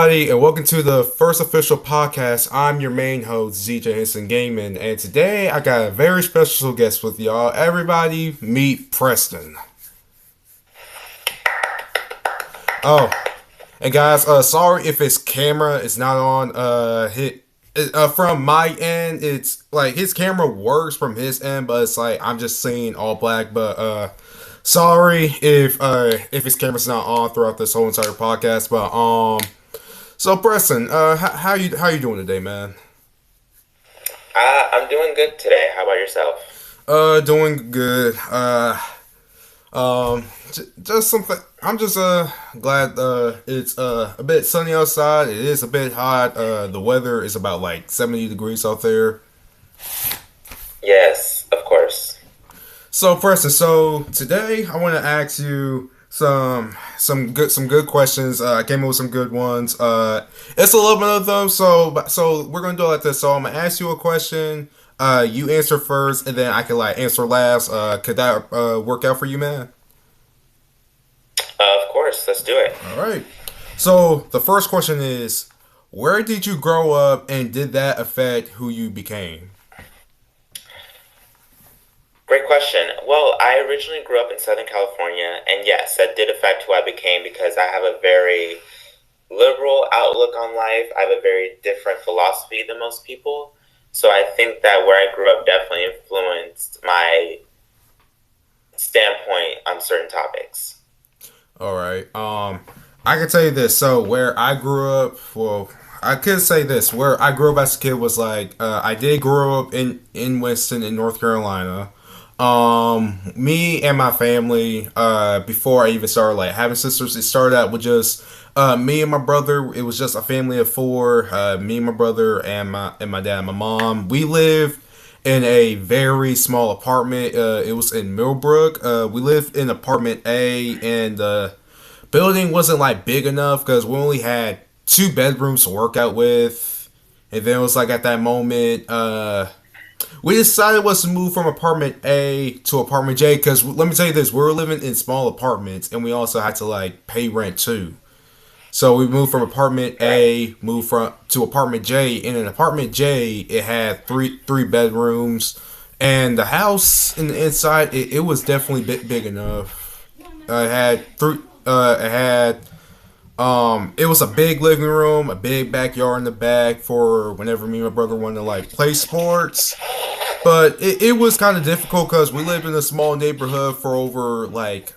everybody, and welcome to the first official podcast. I'm your main host, ZJ Henson Gaming, and today I got a very special guest with y'all. Everybody, meet Preston. Oh, and guys, sorry if his camera is not on. From my end, it's like his camera works from his end, but it's like I'm just seeing all black. But sorry if his camera's not on throughout this whole entire podcast. But so Preston, how you doing today, man? I'm doing good today. How about yourself? Doing good. Just something. I'm just glad it's a bit sunny outside. It is a bit hot. The weather is about like 70 degrees out there. Yes, of course. So Preston, so today I want to ask you some good questions. I came up with some good ones. It's a little bit of them. So we're gonna do it like this. So I'm gonna ask you a question. You answer first, and then I can like answer last. Could that work out for you, man? Of course, let's do it. All right. So the first question is, where did you grow up, and did that affect who you became? Great question. Well, I originally grew up in Southern California, and yes, that did affect who I became because I have a very liberal outlook on life. I have a very different philosophy than most people. So I think that where I grew up definitely influenced my standpoint on certain topics. All right. I can tell you this. So where I grew up, well, I could say this. Where I grew up as a kid was like, I did grow up in Winston, in North Carolina. Me and my family, before I even started like having sisters, it started out with just me and my brother. It was just a family of four. Me and my brother and my dad and my mom. We lived in a very small apartment. It was in Millbrook. We lived in apartment A, and the building wasn't like big enough because we only had two bedrooms to work out with. And then it was like at that moment, we decided was to move from apartment A to apartment J because let me tell you this: we were living in small apartments, and we also had to like pay rent too. So we moved from apartment A, moved from to apartment J. And in apartment J, it had three bedrooms, and the house in the inside it was definitely big enough. It had three. It had it was a big living room, a big backyard in the back for whenever me and my brother wanted to like play sports. But it was kind of difficult because we lived in a small neighborhood for over like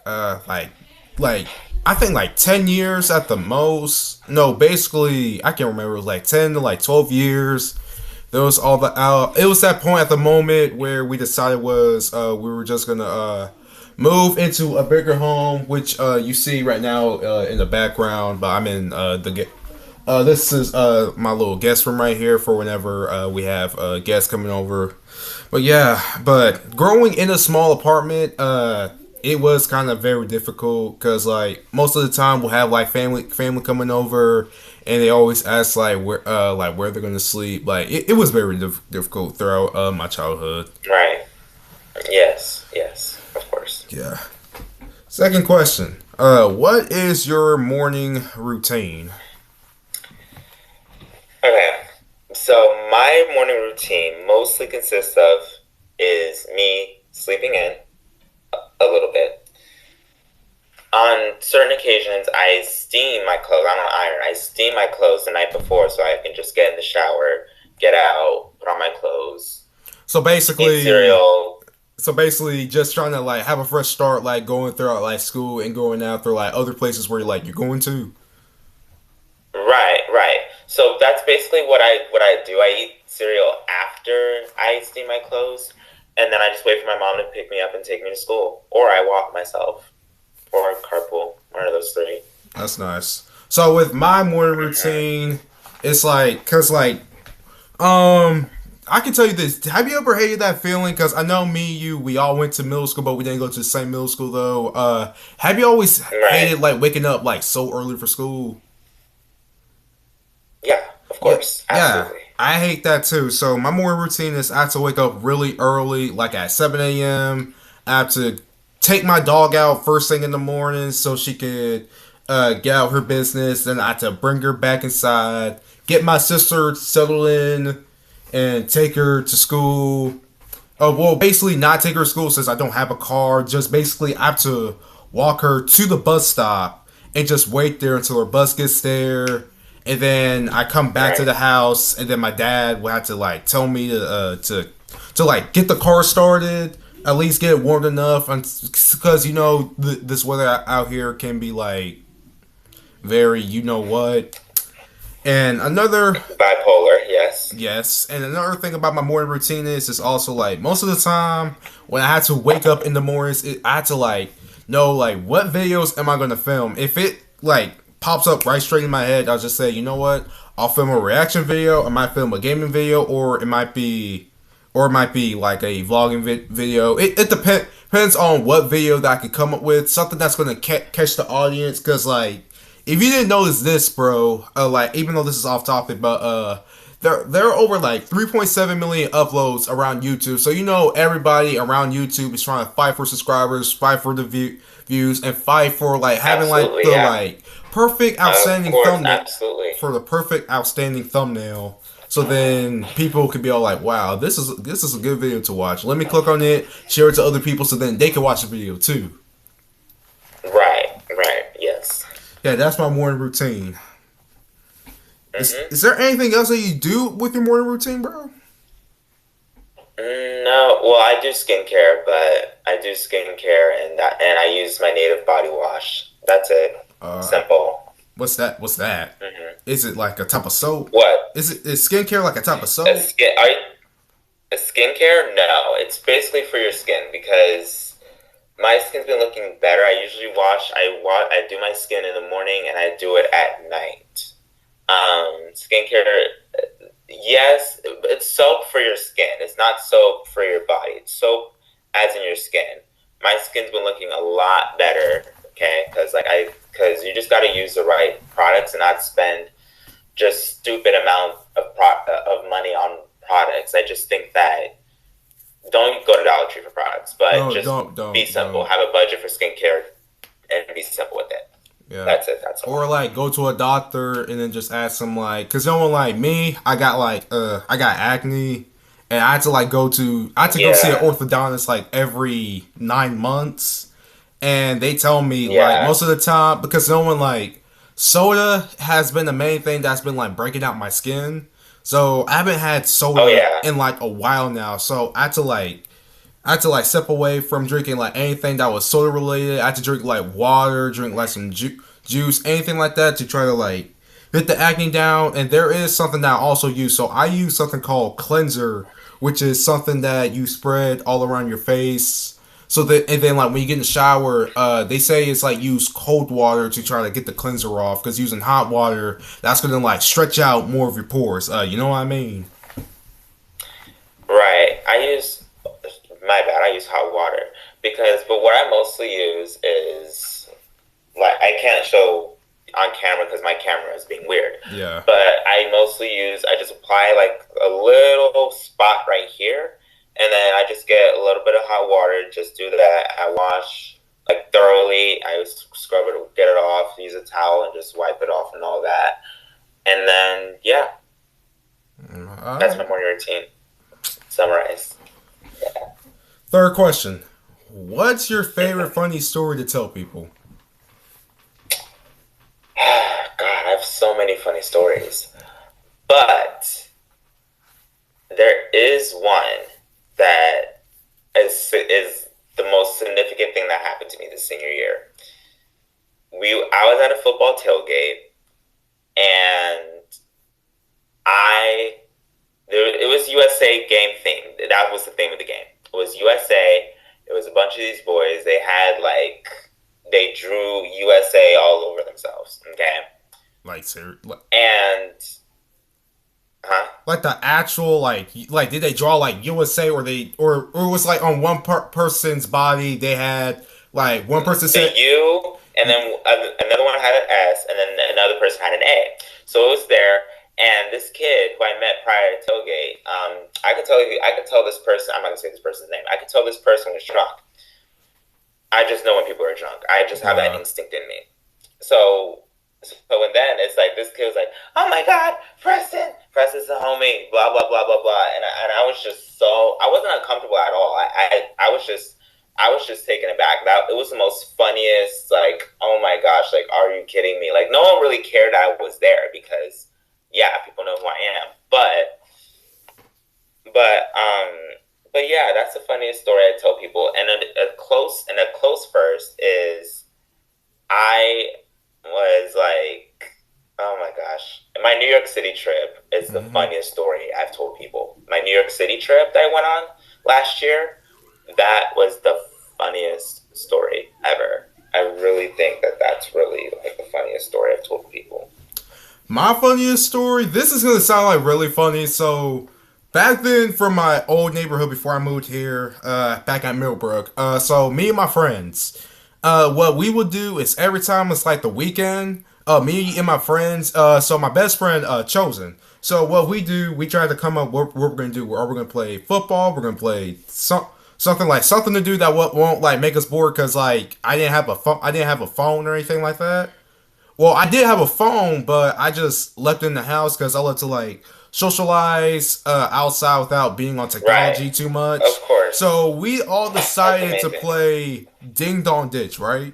I think like 10 years at the most. No, basically I can't remember. It was like 10 to like 12 years. There was all the it was that point at the moment where we decided was we were just gonna move into a bigger home, which you see right now in the background. But I'm in this is my little guest room right here for whenever we have guests coming over. But yeah, but growing in a small apartment, it was kind of very difficult because like most of the time we'll have like family coming over, and they always ask like where they're gonna sleep. Like it was very difficult throughout my childhood. Right. Yes, of course. Yeah. Second question. What is your morning routine? Okay. So my morning routine mostly consists of is me sleeping in a little bit. On certain occasions, I steam my clothes. I don't iron. I steam my clothes the night before so I can just get in the shower, get out, put on my clothes, So eat basically, cereal. just trying to like have a fresh start, like going throughout like school and going out through like other places where you're going to. Right. So that's basically what I do. I eat cereal after I steam my clothes, and then I just wait for my mom to pick me up and take me to school, or I walk myself, or carpool, one of those three. That's nice. So with my morning routine, it's like, cause like, I can tell you this. Have you ever hated that feeling? Cause I know me, you, we all went to middle school, but we didn't go to the same middle school though. Have you always Right. hated like waking up like so early for school? Yeah, of Yeah, course, yeah. absolutely. I hate that too. So my morning routine is I have to wake up really early, like at 7 a.m. I have to take my dog out first thing in the morning so she could get out her business. Then I had to bring her back inside, get my sister settled in, and take her to school. Well, basically not take her to school since I don't have a car. Just basically I have to walk her to the bus stop and just wait there until her bus gets there. And then I come back to Right. the house, and then my dad will have to like tell me to like get the car started, at least get it warmed enough, because you know this weather out here can be like very you know what. And another Bipolar, yes. Yes, and another thing about my morning routine is also like most of the time when I had to wake up in the mornings, I had to like know like what videos am I gonna film. If it like pops up right straight in my head, I'll just say, you know what, I'll film a reaction video, I might film a gaming video, or it might be like a vlogging video. It depends on what video that I could come up with, something that's gonna catch the audience, cause like if you didn't notice this, bro, like even though this is off topic, but there are over like 3.7 million uploads around YouTube. So you know everybody around YouTube is trying to fight for subscribers, fight for the views, and fight for like having like Absolutely, the yeah. like perfect Of outstanding course, thumbnail absolutely. for the perfect outstanding thumbnail. So then people could be all like, "Wow, this is a good video to watch. Let me click on it, share it to other people, so then they can watch the video too." Right, right, yes. Yeah, that's my morning routine. hmm Is there anything else that you do with your morning routine, bro? No, well, I do skincare, but I do skincare and I use my native body wash. That's it. Uh, Simple. what's that? What's that? hmm Is it like a type of soap? What? Is skincare like a type of A soap? skin? Are you, a skincare? No, it's basically for your skin because my skin's been looking better. I usually I do my skin in the morning and I do it at night. Skincare, yes, it's soap for your skin. It's not soap for your body. It's soap as in your skin. My skin's been looking a lot better, okay? Because you just got to use the right products and not spend just stupid amount of money on products. I just think that don't go to Dollar Tree for products, but No, just be simple. don't. Have a budget for skincare and be simple with it. Yeah. That's it. That's all. Or like go to a doctor and then just ask them like, cause no one like me, I got acne, and I had to go see an Yeah, orthodontist like every 9 months, and they tell me like yeah. most of the time because no one like soda has been the main thing that's been like breaking out my skin. So I haven't had Oh soda yeah. in like a while now. So I had to like step away from drinking like anything that was soda related. I had to drink like water, drink like some juice, anything like that to try to like get the acne down. And there is something that I also use. So I use something called cleanser, which is something that you spread all around your face. So that and then like when you get in the shower, they say it's like use cold water to try to get the cleanser off because using hot water that's gonna like stretch out more of your pores. You know what I mean? Right. My bad. I use hot water but what I mostly use is like I can't show on camera because my camera is being weird. Yeah. But I just apply like a little spot right here, and then I just get a little bit of hot water. Just do that. I wash like thoroughly. I scrub it, get it off, use a towel, and just wipe it off and all that. And then yeah, All that's my right. morning routine. Summarize. Third question. What's your favorite funny story to tell people? God, I have so many funny stories. But there is one that is the most significant thing that happened to me this senior year. I was at a football tailgate and I it was USA game themed. That was the theme of the game. It was USA. It was a bunch of these boys. They drew USA all over themselves. Okay, Like, and huh? like the actual like did they draw like USA or it was like on one person's body they had like one person The said U, and then another one had an S, and then another person had an A. So it was there, and this kid who I met prior to tailgate, I could tell this person. I'm not gonna say this person's name. I could tell this person was drunk. I just know when people are drunk. I just have that uh instinct in me. so and then it's like this kid was like, "Oh my God, Preston's a homie," blah blah blah blah blah, and I was just so I wasn't uncomfortable at all. I was just taken aback. That it was the most funniest. Like, oh my gosh, like, are you kidding me? Like, no one really cared I was there because, yeah, people know who I am. But but yeah, that's the funniest story I tell people. And a close first is I was like, oh my gosh, my New York City trip is the Mm-hmm. funniest story I've told people. My New York City trip that I went on last year, that was the funniest story ever. I really think that that's really like the funniest story I've told people. My funniest story. This is gonna sound like really funny. So back then, from my old neighborhood before I moved here, back at Millbrook. So me and my friends, what we would do is every time it's like the weekend, me and my friends, so my best friend, chosen. So what we do, we try to come up what we're gonna do. Are we gonna play football? We're gonna play something to do that won't like make us bored because like I didn't have a phone. I didn't have a phone or anything like that. Well, I did have a phone, but I just left it in the house because I love to like socialize outside without being on Right. technology too Of much. course. So we all That's decided to amazing. play Ding Dong Ditch, right?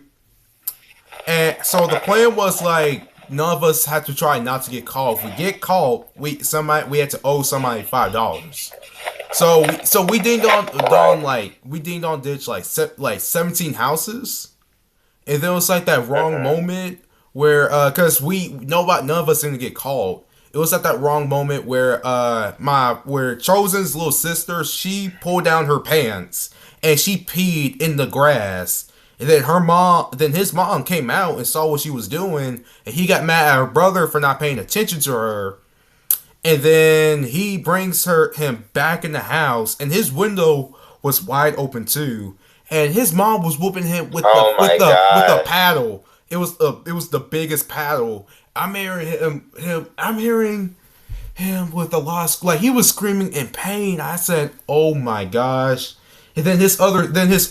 And so the plan was like none of us had to try not to get caught. If we get caught, we had to owe somebody $5. So we Right. we dinged on ditch like 17 houses. And there was like that wrong Mm-hmm. moment where cuz we nobody none of us didn't get called. It was at that wrong moment where my where Chosen's little sister, she pulled down her pants and she peed in the grass. And then his mom came out and saw what she was doing, and he got mad at her brother for not paying attention to her. And then he brings him back in the house, and his window was wide open too. And his mom was whooping him Oh my with a gosh. paddle. It was the biggest paddle. I'm hearing him with a lot of, like he was screaming in pain. I said, "Oh my gosh!" And then his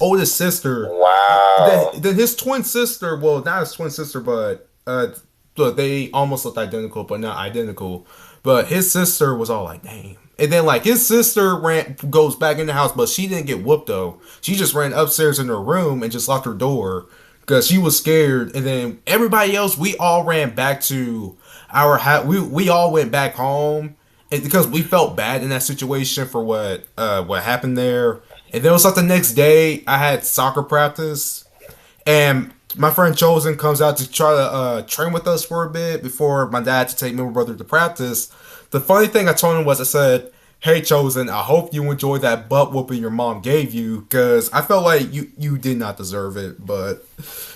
oldest sister, Wow. then his twin sister. Well, not his twin sister, but they almost looked identical, but not identical. But his sister was all like, "Damn." And then like his sister goes back in the house, but she didn't get whooped though. She just ran upstairs in her room and just locked her door because she was scared. And then everybody else, we all ran back to our house. We all went back home, and because we felt bad in that situation for what happened there. And then it was like the next day, I had soccer practice, and my friend Chosen comes out to try to train with us for a bit before my dad to take me and my brother to practice. The funny thing I told him was I said, "Hey Chosen, I hope you enjoy that butt whooping your mom gave you because I felt like you did not deserve it." But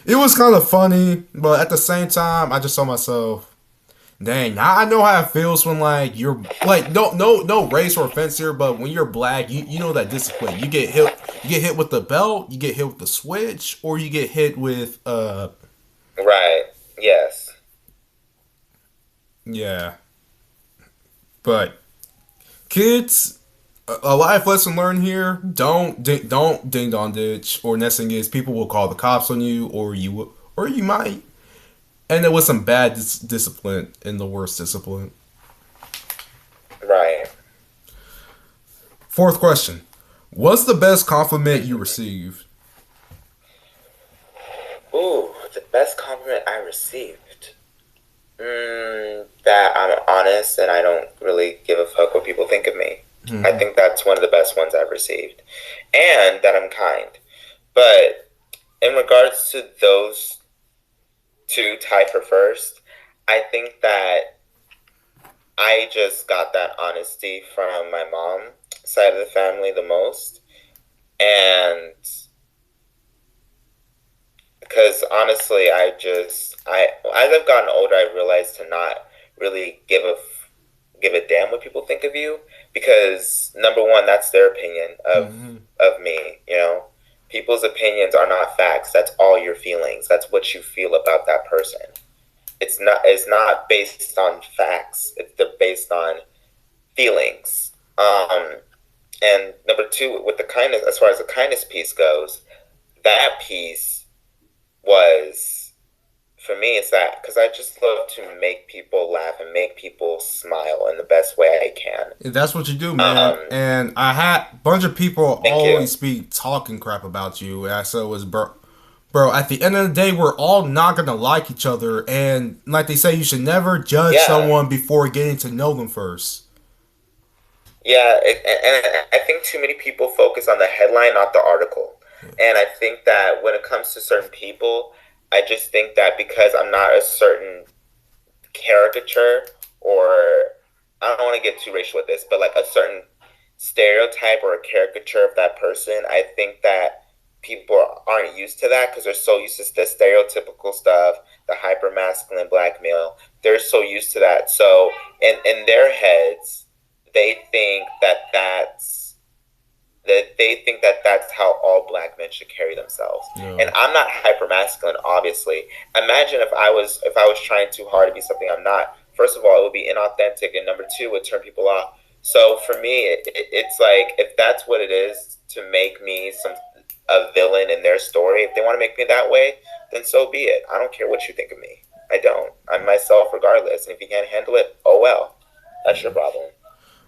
it was kind of funny, but at the same time, I just saw myself. Dang, now I know how it feels when like you're like no race or offense here, but when you're black, you know that discipline. You get hit with the belt, you get hit with the switch, or you get hit with Right. Yes. yeah. But kids, a life lesson learned here: don't ding dong ditch, or next thing is people will call the cops on you, or you might end up with some bad discipline in the worst discipline. Right. Fourth question: what's the best compliment you received? Ooh, the best compliment I received. That I'm honest and I don't really give a fuck what people think of me. I Hmm. think that's one of the best ones I've received. And that I'm kind. But in regards to those two tied for first, I think that I just got that honesty from my mom side of the family the most. And because honestly, I as I've gotten older, I realized to not really give a damn what people think of you because number one, that's their opinion Hmm. of me. You know, people's opinions are not facts. That's all your feelings. That's what you feel about that person. It's not based on facts. They're based on feelings. And number two, with the kindness, as far as the kindness piece goes, that piece was for me, it's that because I just love to make people laugh and make people smile in the best way I can. That's what you do, man. Um, And I had a bunch of people Thank you. always be talking crap about you. And I said, it was bro, at the end of the day, we're all not gonna like each other, and like they say, you should never judge Yeah, someone before getting to know them first. yeah, and I think too many people focus on the headline, not the article. And I think that when it comes to certain people, I just think that because I'm not a certain caricature or I don't want to get too racial with this, but like a certain stereotype or a caricature of that person, I think that people aren't used to that because they're so used to the stereotypical stuff, the hyper masculine black male. They're so used to that. So in their heads, they think that's how all black men should carry themselves. Yeah. And I'm not hyper masculine, obviously. Imagine if I was trying too hard to be something I'm not. First of all, it would be inauthentic, and number two, it would turn people off. So for me, it's like if that's what it is to make me a villain in their story, if they want to make me that way, then so be it. I don't care what you think of me. I don't. I'm myself regardless. And if you can't handle it, oh well. That's your problem.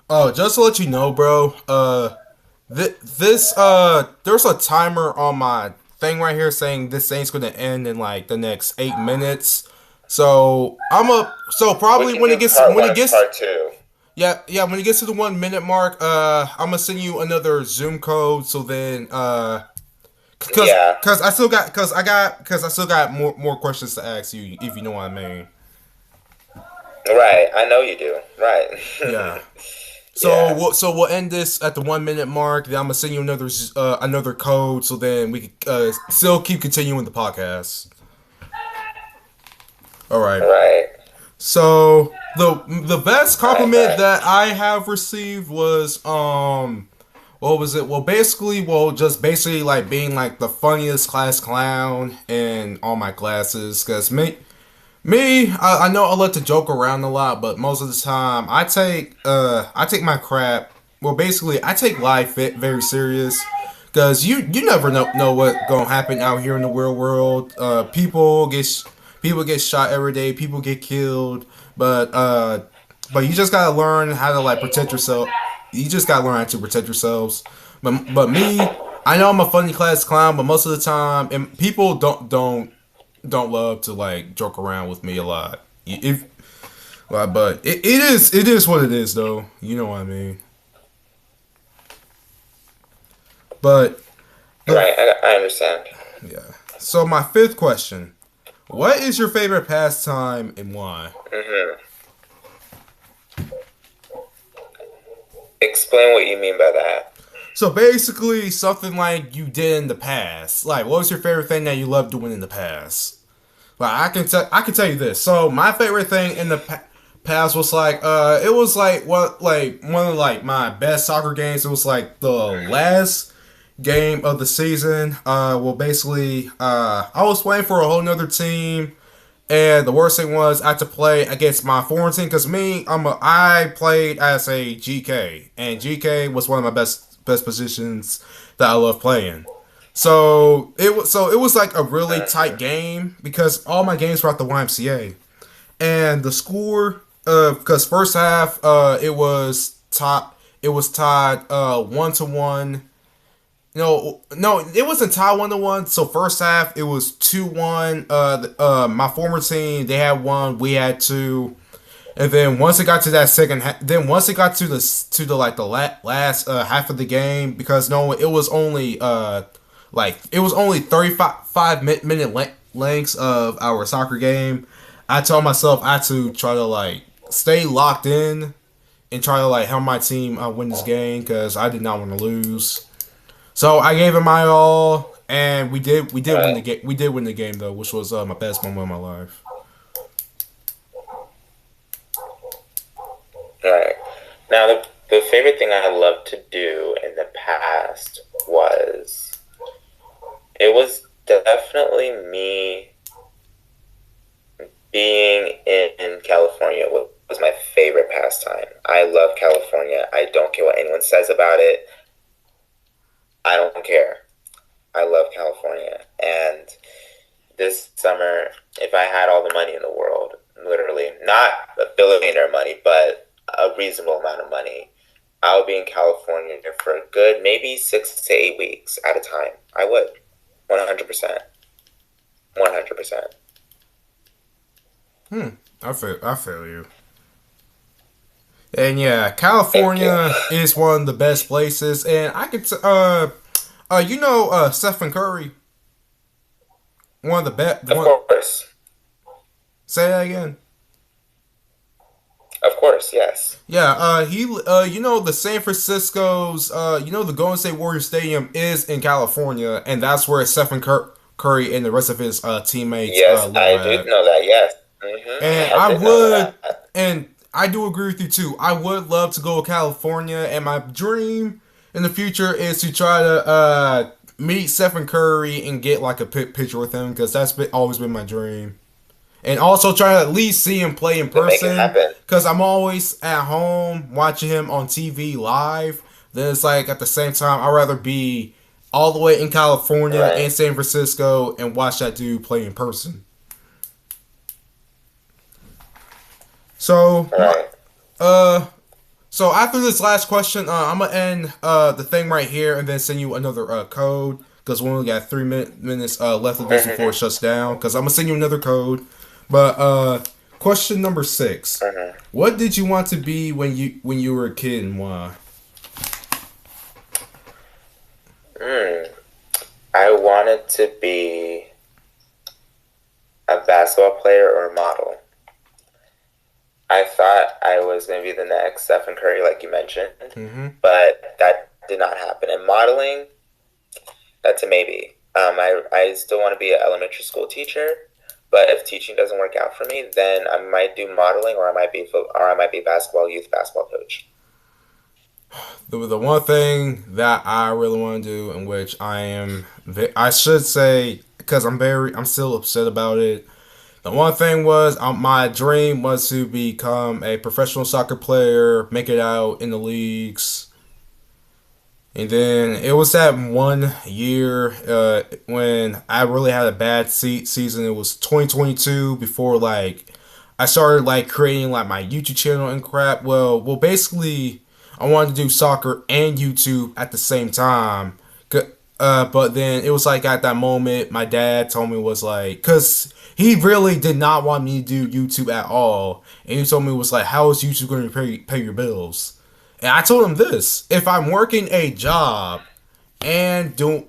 Oh, just to let you know, bro. This there's a timer on my thing right here saying this thing's gonna end in like the next 8 minutes. So so We probably can do part when one it and gets part two. yeah, when it gets to the 1 minute mark, I'm gonna send you another Zoom code. So then, Yeah. cause I still got more questions to ask you if you know what I mean. Right. I know you do. Right. Yeah. So Yeah. we'll end this at the 1 minute mark. Then I'm gonna send you another code. So then we can still keep continuing the podcast. All right. Right. So the best Right. compliment Right. that I have received was what was it? Just basically like being like the funniest class clown in all my classes. Cause I know I like to joke around a lot, but most of the time I take my crap. Well, basically I take life very serious. Cause you never know what gonna happen out here in the real world. People get shot every day. People get killed. But you just gotta learn how to like protect yourself. You just gotta learn how to protect yourselves. But me, I know I'm a funny class clown, but most of the time, and people don't love to like joke around with me a lot. If but it is what it is though. You know what I mean. But the Right. I understand. yeah. So my fifth question: what is your favorite pastime and why? Hmm. Explain what you mean by that. So basically, something like you did in the past. Like, what was your favorite thing that you loved doing in the past? Like, I can tell you this. So my favorite thing in the past was like it was like one of like my best soccer games. It was like the last game of the season. Basically, I was playing for a whole nother team. And the worst thing was I had to play against my foreign team because I played as a GK, and GK was one of my best positions that I love playing. So it was like a really tight Hmm. game because all my games were at the YMCA, and the score because first half it was tied 1-1. No, it wasn't tied 1-1. So first half it was 2-1. My former team they had one, we had two, and then once it got to that second, then once it got to the like the last half of the game, because no, it was only it was only 35 minute lengths of our soccer game. I told myself I had to try to like stay locked in and try to like help my team win this game because I did not want to lose. So I gave it my all, and we did win the Right. game. We did win the game though, which was my best moment of my life. Right. Now, the favorite thing I loved to do in the past was definitely me being in California was my favorite pastime. I love California. I don't care what anyone says about it. I don't care. I love California. And this summer, if I had all the money in the world, literally, not a billionaire money, but a reasonable amount of money, I would be in California for a good maybe 6 to 8 weeks at a time. I would. 100%. 100%. Hmm. I feel you. And yeah, Thank you. California is one of the best places. And I could Stephen Curry, one of the best. Of One, course. say that again. Of course, yes. Yeah, the San Francisco's, the Golden State Warriors Stadium is in California, and that's where Curry and the rest of his teammates Yes, live I do at. know that, yes. And I I did know would, that. and I do agree with you too. I would love to go to California, and my dream in the future is to try to meet Stephen Curry and get like a picture with him because always been my dream. And also try to at least see him play in We'll make it person happen. because I'm always at home watching him on TV live. Then it's like at the same time, I'd rather be all the way in California Right, and San Francisco and watch that dude play in person. So, right. uh, so after this last question, I'm gonna end the thing right here and then send you another code because we only got 3 minutes left of this before Mm-hmm, it shuts down. Because I'm gonna send you another code. But question number 6: mm-hmm. what did you want to be when you were a kid and why? Mm. I wanted to be a basketball player or a model. I thought I was going to be the next Stephen Curry, like you mentioned, Mm-hmm. but that did not happen. And modeling, that's a maybe. I still want to be an elementary school teacher, but if teaching doesn't work out for me, then I might do modeling, or I might be a youth basketball coach. The one thing that I really want to do, in which I should say, because I'm still upset about it. The one thing was my dream was to become a professional soccer player, make it out in the leagues. And then it was that one year when I really had a bad season. It was 2022 before like I started like creating like my YouTube channel and crap. Basically, I wanted to do soccer and YouTube at the same time. But then it was like at that moment, my dad told me was like, cause he really did not want me to do YouTube at all, and he told me was like, how is YouTube going to pay your bills? And I told him this: if I'm working a job and doing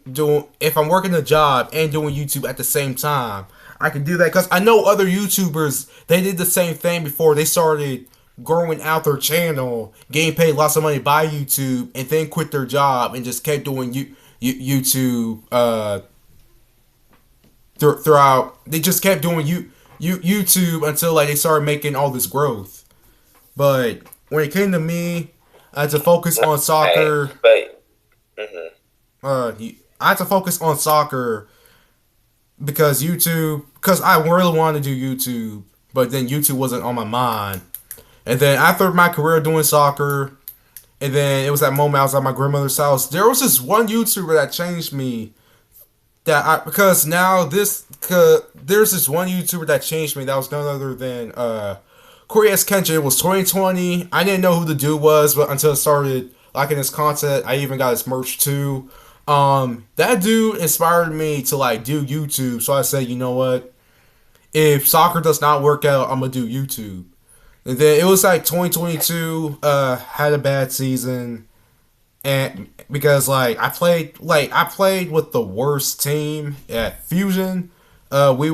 if I'm working a job and doing YouTube at the same time, I can do that because I know other YouTubers they did the same thing before they started growing out their channel, getting paid lots of money by YouTube, and then quit their job and just kept doing YouTube throughout. They just kept doing YouTube until like they started making all this growth. But when it came to me, I had to focus on Right, soccer. but hmm I had to focus on soccer because I really wanted to do YouTube, but then YouTube wasn't on my mind. And then after my career doing soccer, and then it was that moment I was at my grandmother's house. There was this one YouTuber that changed me. Because now there's this one YouTuber that changed me. That was none other than Corey S. Kendrick. It was 2020. I didn't know who the dude was, but until I started liking his content, I even got his merch too. That dude inspired me to like do YouTube. So I said, you know what? If soccer does not work out, I'm gonna do YouTube. And then it was like 2022. Had a bad season, and because I played with the worst team at Fusion. We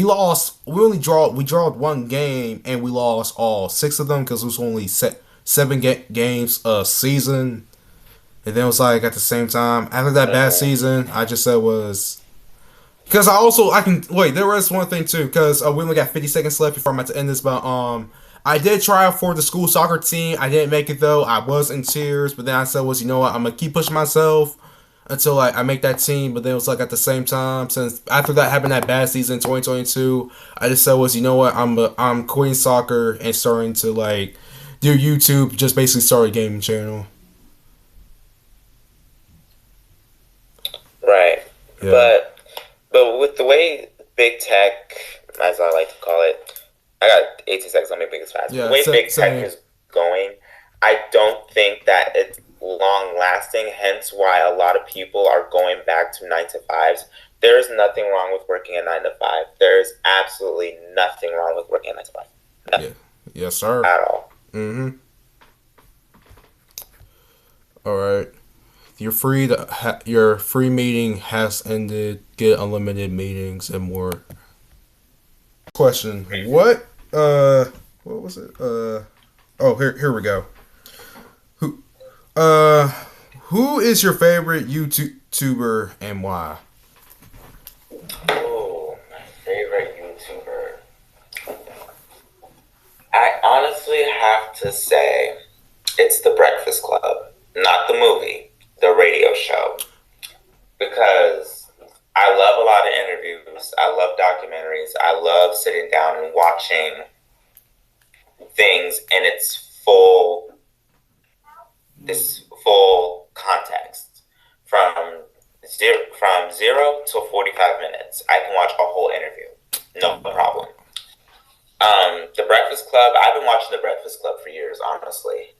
lost. We drawed one game and we lost all 6 of them because it was only 7 games a season. And then it was like at the same time after that bad hmm season, I just said was because I can wait. There was one thing too because we only got 50 seconds left before I'm about to end this, but I did try out for the school soccer team. I didn't make it though. I was in tears, but then I said was you know what I'm gonna keep pushing myself until like I make that team. But then it was like at the same time since after that happened that bad season in 2022, I just said was you know what I'm quitting soccer and starting to like do YouTube. Just basically start a gaming channel. right. Yeah. But with the way big tech, as I like to call it, I got 18 seconds on my biggest fast. The Yeah, way big tech same. is going, I don't think that it's long lasting, hence why a lot of people are going back to 9 to 5s. There is nothing wrong with working a 9 to 5. There is absolutely nothing wrong with working a 9 to 5. Yeah. Nothing Yes, sir. at all. Mm-hmm. All right. Your free meeting has ended. Get unlimited meetings and more. Question. What was it? Oh, here we go. Who uh who is your favorite YouTuber and why? Oh, my favorite YouTuber. I honestly have to say it's The Breakfast Club, not the movie, the radio show. Because I love a lot of interviews. I love documentaries. I love sitting down and watching things in this full context from zero to 45 minutes. I can watch a whole interview, no problem. The Breakfast Club. I've been watching The Breakfast Club for years, honestly.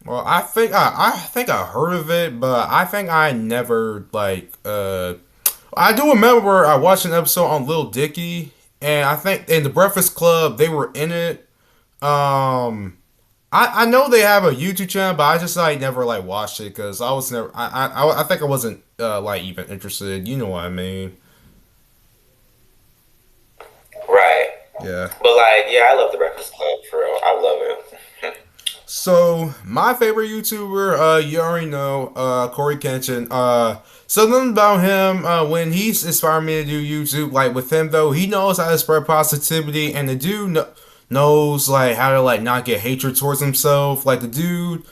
Well, I think I heard of it, but I think I never I do remember I watched an episode on Lil Dicky, and I think in the Breakfast Club they were in it. I know they have a YouTube channel, but I just never watched it because I was never I think I wasn't even interested. You know what I mean? Right. Yeah. But yeah, I love The Breakfast Club for real. I love it. So my favorite YouTuber, you already know, Corey Kenshin. Something about him, when he's inspired me to do YouTube, with him though, he knows how to spread positivity, and the dude knows how to not get hatred towards himself. Like the dude,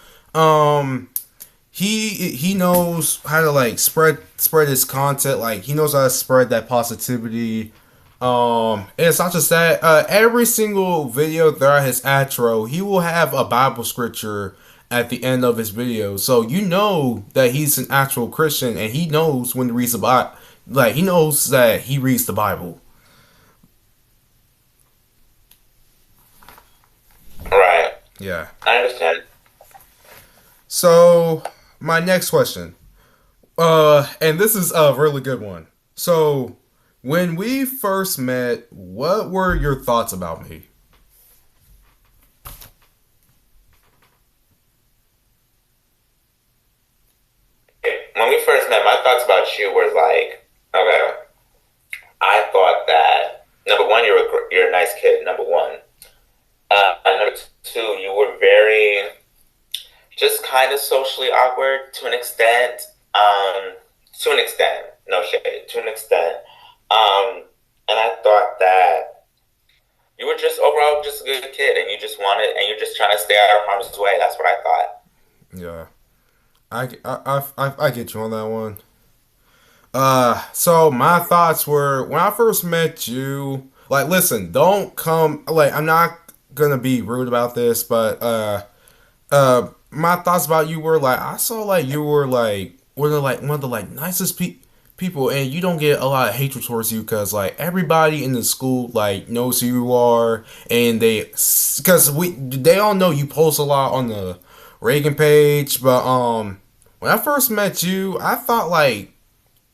he knows how to spread his content. He knows how to spread that positivity. And it's not just that. Every single video throughout his outro, he will have a Bible scripture at the end of his video, so you know that he's an actual Christian, and he knows when to read the Bible. He knows that he reads the Bible. Right. Yeah. I understand. So my next question, and this is a really good one. So when we first met, what were your thoughts about me? When we first met, my thoughts about you were okay, I thought that number one, you're a nice kid. Number one, number two, you were very just kind of socially awkward to an extent. No shade, to an extent. And I thought that you were just overall just a good kid, and you're just trying to stay out of harm's way. That's what I thought. Yeah, I get you on that one. So my thoughts were when I first met you. Listen, don't come. I'm not gonna be rude about this, but my thoughts about you were I saw you were one of the nicest people, and you don't get a lot of hatred towards you because everybody in the school knows who you are, and they all know you post a lot on the Reagan page, but when I first met you, I thought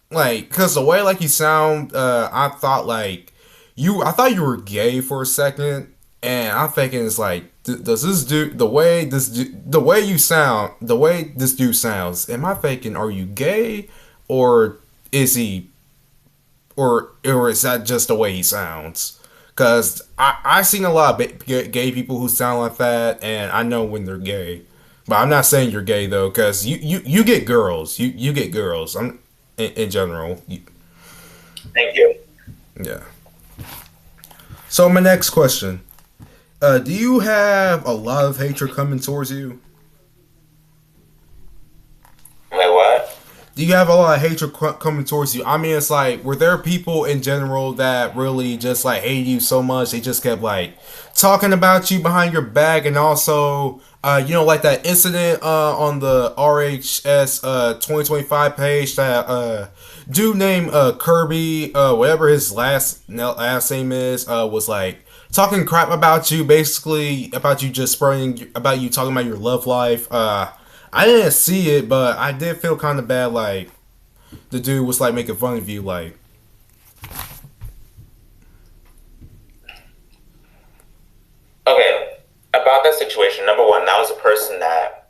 because the way you sound, I thought I thought you were gay for a second, and I'm thinking it's does this dude the way you sound, the way this dude sounds, am I thinking are you gay, or is he, or is that just the way he sounds? Because I've seen a lot of gay people who sound like that, and I know when they're gay. But I'm not saying you're gay though, because you get girls. You get girls. I'm in general. Thank you. Yeah. So my next question: do you have a lot of hatred coming towards you? Wait, what? Do you have a lot of hatred coming towards you? I mean, it's were there people in general that really just hated you so much they just kept talking about you behind your back, and also that incident on the RHS 2025 page that dude named Kirby, whatever his last name is, was like talking crap about you, basically about you just spreading about you talking about your love life. I didn't see it, but I did feel kind of bad. Like the dude was like making fun of you, like. Okay, about that situation, number one, that was a person that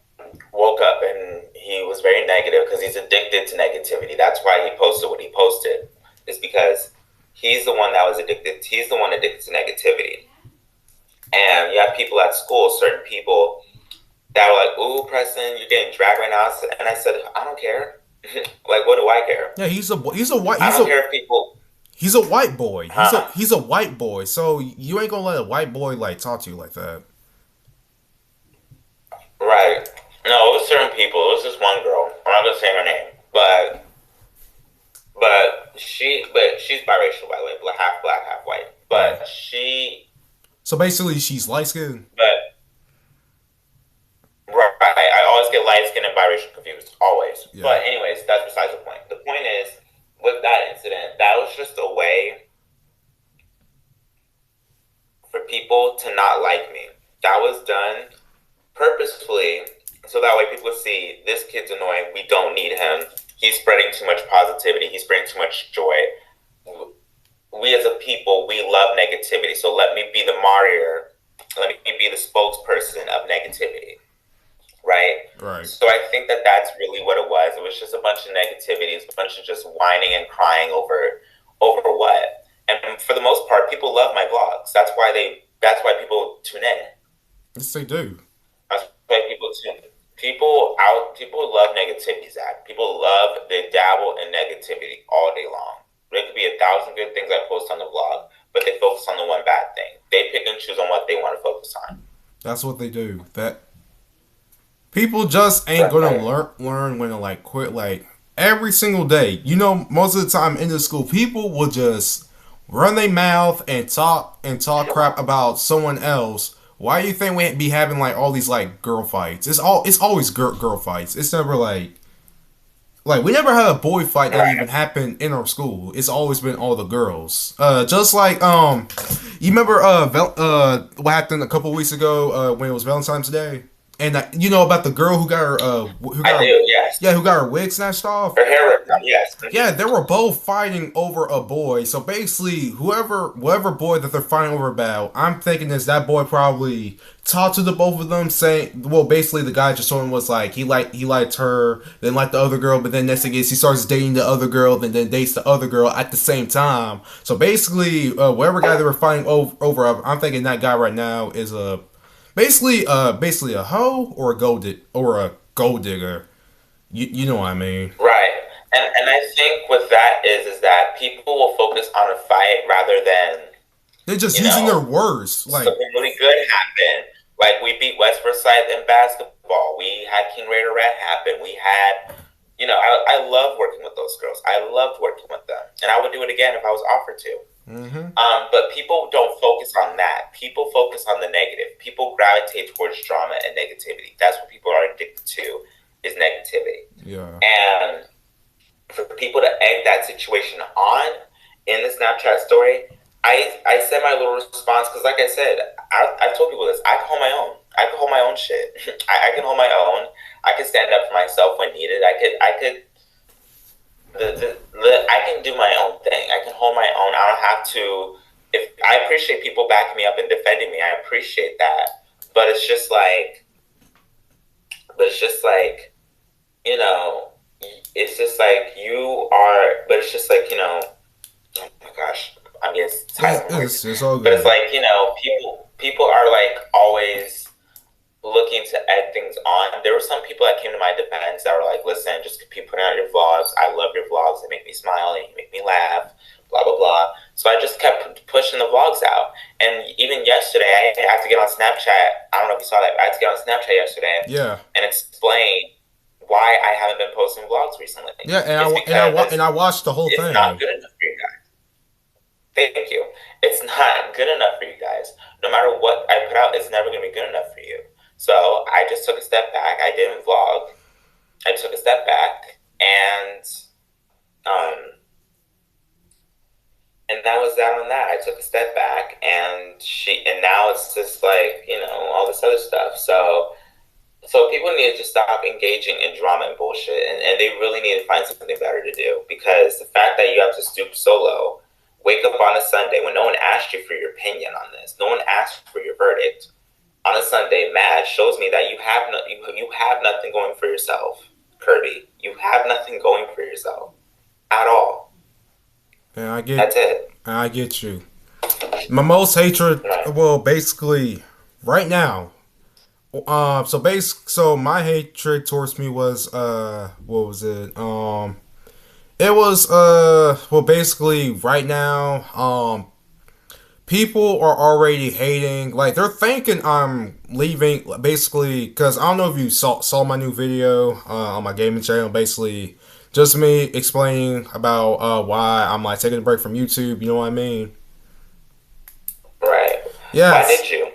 woke up and he was very negative because he's addicted to negativity. That's why he posted what he posted, is because he's the one that was addicted. He's the one addicted to negativity. And you have people at school, certain people that were like, "Ooh, Preston, you're getting dragged right now." And I said, "I don't care. Like, what do I care? Yeah, he's a white I don't care if people, he's a white boy. huh? He's a white boy. So you ain't gonna let a white boy like talk to you like that. Right? No, it was certain people. It was this one girl. I'm not gonna say her name, but she's biracial, by the way, half black, half white. Right. So basically, she's light skinned. But right, I always get light skin and biracial confused, always. Yeah. But anyways, that's besides the point. The point is, with that incident, that was just a way for people to not like me. That was done purposefully, so that way people see this kid's annoying. We don't need him. He's spreading too much positivity. He's spreading too much joy. We as a people, we love negativity. So let me be the martyr. Let me be the spokesperson of negativity. Right? Right. So I think that that's really what it was. It was just a bunch of negativity. It's a bunch of just whining and crying over what. And for the most part, people love my vlogs. That's why people tune in. Yes, they do. That's why people tune in. People love negativity, Zach. People love, they dabble in negativity all day long. There could be 1,000 good things I post on the vlog, but they focus on the one bad thing. They pick and choose on what they want to focus on. That's what they do. That people just ain't gonna learn when to like quit like every single day. You know, most of the time in the school, people will just run their mouth and talk crap about someone else. Why do you think we be having like all these like girl fights? It's always girl fights. It's never like we never had a boy fight that even happened in our school. It's always been all the girls. Just like you remember what happened a couple weeks ago when it was Valentine's Day, and you know about the girl who got her I do, yes. yeah, who got her wig snatched off. Her hair ripped out, yes. Yeah, they were both fighting over a boy. So basically, whatever boy that they're fighting over about, I'm thinking is that boy probably talked to the both of them, saying, well, basically the guy just told him was like he liked her, then liked the other girl, but then next thing is he starts dating the other girl, then dates the other girl at the same time. So basically, whatever guy they were fighting over, I'm thinking that guy right now is basically a hoe or a gold digger. You know what I mean? Right. And I think with that is that people will focus on a fight rather than, They're just you using their know, words. Like, something really good happen. Like we beat West Forsyth in basketball. We had King Raider Rat happen. We had, I love working with those girls. I loved working with them. And I would do it again if I was offered to. mm-hmm. But people don't focus on that. People focus on the negative. People gravitate towards drama and negativity. That's what people are addicted to, is negativity. Yeah. And for people to egg that situation on in the Snapchat story, I said my little response because, like I said, I've told people this. I can hold my own. I can hold my own shit. I can hold my own. I can stand up for myself when needed. I can do my own thing. I can hold my own. I don't have to. If I appreciate people backing me up and defending me, I appreciate that. But it's just like, you know, it's just like you are. But it's just like, oh my gosh, I'm getting tired. It's all good. But it's like, people are like always looking to add things on. There were some people that came to my defense that were like, listen, just keep putting out your vlogs. I love your vlogs. They make me smile and you make me laugh, blah, blah, blah. So I just kept pushing the vlogs out. And even yesterday, I had to get on Snapchat. I don't know if you saw that, but I had to get on Snapchat yesterday and explain why I haven't been posting vlogs recently. Yeah, and I watched the whole thing. It's not good enough for you guys. Thank you. It's not good enough for you guys. No matter what I put out, it's never going to be good enough for you. So I just took a step back. I didn't vlog. I took a step back and Um, and that was that on that. I took a step back, and now it's just like, all this other stuff. So people need to just stop engaging in drama and bullshit, and they really need to find something better to do, because the fact that you have to stoop so low, wake up on a Sunday when no one asked you for your opinion on this, no one asked for your verdict on a Sunday mad, shows me that you have nothing going for yourself, Kirby. You have nothing going for yourself at all. And That's it. I get you. My most hatred, Right. well, basically, right now. So my hatred towards me was what was it? It was well, basically, right now, people are already hating. Like they're thinking I'm leaving, basically, because I don't know if you saw my new video on my gaming channel. Basically, just me explaining about why I'm like taking a break from YouTube. You know what I mean? Right. Why Yes. did you?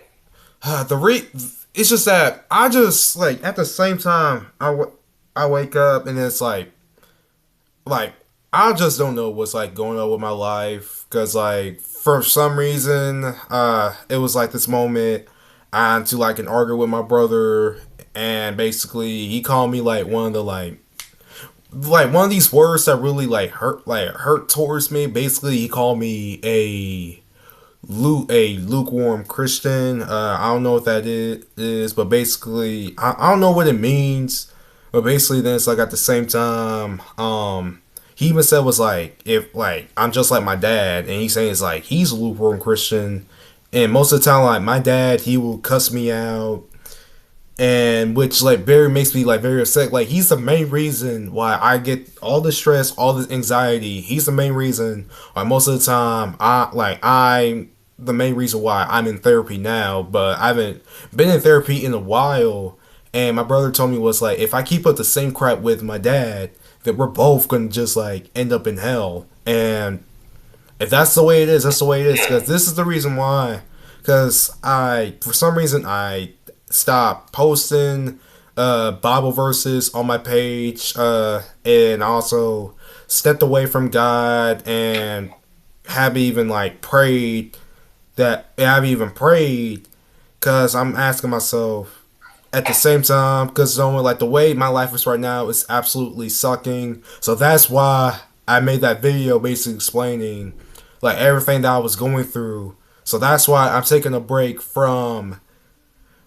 The re It's just that I just like at the same time I wake up and it's like I just don't know what's like going on with my life, because like for some reason it was like this moment I had to like an argument with my brother, and basically he called me like one of the like one of these words that really like hurt towards me. Basically he called me a lukewarm Christian. I don't know what that is, but basically, I don't know what it means. But basically, then it's like at the same time, he even said was like if like I'm just like my dad, and he's saying it's like he's a lukewarm Christian, and most of the time like my dad he will cuss me out, and which like very makes me like very upset. Like he's the main reason why I get all the stress, all the anxiety. He's the main reason why most of the time I'm the main reason why I'm in therapy now, but I haven't been in therapy in a while. And my brother told me was like if I keep up the same crap with my dad, that we're both gonna just like end up in hell. And if that's the way it is, that's the way it is. Because this is the reason why. Because for some reason, I stopped posting Bible verses on my page, and also stepped away from God, and have even like prayed I've even prayed, because I'm asking myself at the same time, because like the way my life is right now is absolutely sucking. So that's why I made that video basically explaining like everything that I was going through. So that's why I'm taking a break from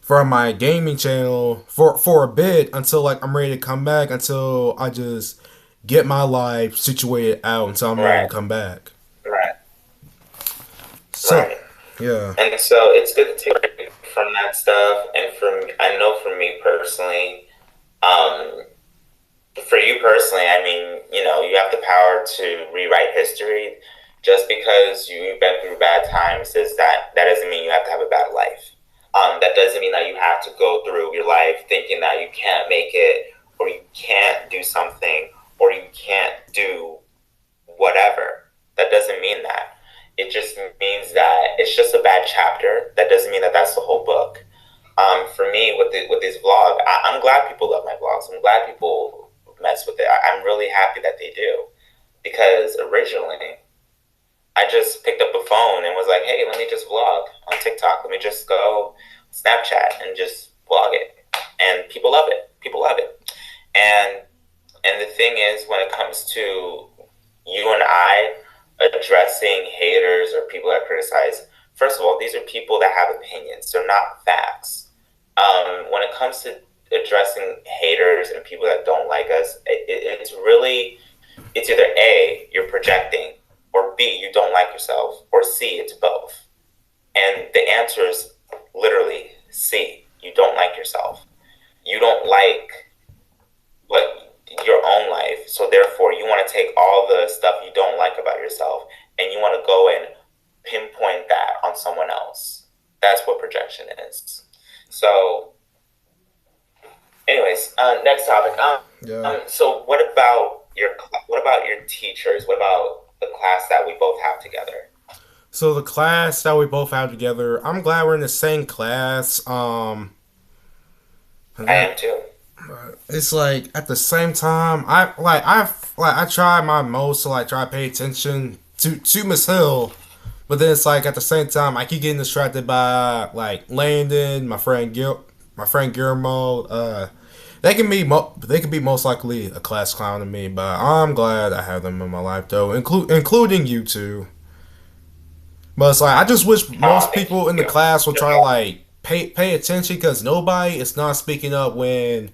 my gaming channel for a bit, until like I'm ready to come back, until I just get my life situated out until I'm ready to Right. come back. Right. So Right. yeah. And so it's good to take a break from that stuff. And I know for me personally, um, for you personally, I mean, you have the power to rewrite history. Just because you've been through bad times, that doesn't mean you have to have a bad life. That doesn't mean that you have to go through your life thinking that you can't make it, or you can't do something, or you can't do whatever. That doesn't mean that. It just means that it's just a bad chapter. That doesn't mean that that's the whole book. For me, with this vlog, I'm glad people love my vlogs. I'm glad people mess with it. I'm really happy that they do, because originally I just picked up a phone and was like, hey, let me just vlog on TikTok. Let me just go Snapchat and just vlog it. And people love it. People love it. And the thing is, when it comes to you and I addressing haters or people that criticize, first of all, these are people that have opinions. They're not facts. When it comes to addressing haters and people that don't like us, it's either A, you're projecting, or B, you don't like yourself, or C, it's both. And the answer is literally C, you don't like yourself. You don't like what your own life, so therefore you want to take all the stuff you don't like about yourself and you want to go and pinpoint that on someone else. That's what projection is. So, anyways, next topic. Yeah. So what about your teachers? What about the class that we both have together? So the class that we both have together, I'm glad we're in the same class. I That am too. It's like at the same time, I try my most to like try to pay attention to Miss Hill, but then it's like at the same time I keep getting distracted by like Landon, my friend Guillermo. They can be most likely a class clown to me, but I'm glad I have them in my life though, including you two. But it's like I just wish Oh, most thank people in the you. class would try to like pay attention because nobody is not speaking up when